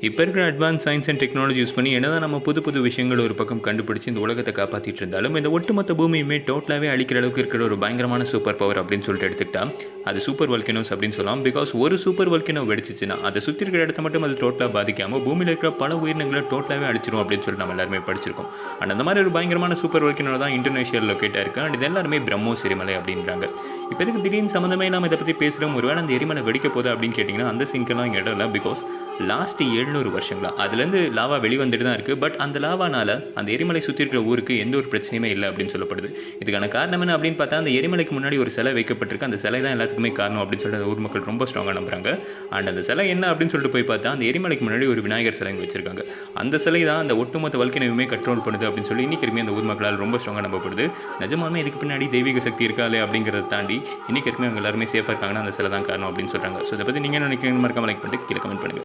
இப்போ இருக்கிற advance science and technology use பண்ணி என்னதான் நம்ம புது புது விஷயங்கள் ஒரு பக்கம் கண்டுபிடிச்சி இந்த உலகத்தை காப்பாற்றிட்டு இருந்தாலும் இந்த ஒட்டுமொத்த பூமியுமே டோட்டலாகவே அழிக்கிற அளவுக்கு இருக்கிற ஒரு பயங்கரமான சூப்பர் பவர் அப்படின்னு சொல்லிட்டு எடுத்துக்கிட்டா அது சூப்பர் வல்கனோஸ் அப்படின்னு சொல்லலாம். பிகாஸ் ஒரு சூப்பர் வல்கனோ வெடிச்சிச்சுன்னா அதை சுற்றி இருக்கிற இடத்த மட்டும் அது டோட்டலாக பாதிக்காமல் பூமியில் இருக்கிற பல உயிரினங்களை டோட்டலாகவே அழிச்சிரும் அப்படின்னு சொல்லிட்டு நம்ம எல்லாருமே படிச்சிருக்கோம். அண்ட் அந்த மாதிரி ஒரு பயங்கரமான சூப்பர் வல்கனோ தான் இந்தோனேஷியாவில் லொக்கேட்டாக இருக்குது. அண்ட் இது எல்லாருமே பிரம்மோஸ் எரிமலை அப்படின்றாங்க. இப்போ எதுக்கு திடீர்னு சம்மந்தமே இல்லாமல் இதை பற்றி பேசுகிறோம், ஒருவேளை அந்த எரிமலை வெடிக்க போகுது அப்படின்னு கேட்டிங்கன்னா அந்த சிங்கெல்லாம் இங்கே இடம் இல்லை. பிகாஸ் லாஸ்ட் 700 வருஷங்களா அதுலேருந்து லாவா வெளிவந்துட்டு தான் இருக்குது. பட் அந்த லாவானால் அந்த எரிமலை சுற்றி இருக்கிற ஊருக்கு எந்த ஒரு பிரச்சனையுமே இல்லை அப்படின்னு சொல்லப்படுது. இதுக்கான காரணம் என்ன அப்படின்னு பார்த்தா அந்த எரிமலைக்கு முன்னாடி ஒரு சிலை வைக்கப்பட்டிருக்கு. அந்த சிலை தான் எல்லாத்துக்குமே காரணம் அப்படின்னு சொல்லிட்டு ஊர் மக்கள் ரொம்ப ஸ்ட்ராங்காக நம்புறாங்க. அண்ட் அந்த சிலை என்ன அப்படின்னு சொல்லிட்டு போய் பார்த்தா அந்த எரிமலைக்கு முன்னாடி ஒரு விநாயகர் சிலை வச்சிருக்காங்க. அந்த சிலை தான் அந்த ஒட்டுமொத்த வல்கனோவையுமே கண்ட்ரோல் பண்ணுது அப்படின்னு சொல்லி இன்றைக்கி அந்த ஊர் மக்களால் ரொம்ப ஸ்ட்ராங்காக நம்பப்படுது. நிஜமாலுமே இதுக்கு பின்னாடி தெய்வீக சக்தி இருக்கா இல்லையா அப்படிங்கிறத தாண்டி இன்றைக்கி அவங்க எல்லாருமே சேஃபாக இருக்காங்கன்னா அந்த சிலை தான் காரணம் அப்படின்னு சொல்கிறாங்க. ஸோ இதை பற்றி நீங்கள் நினைக்கிறீங்க மறக்காம லைக் பண்ணிட்டு கீழே கமெண்ட் பண்ணுங்கள்.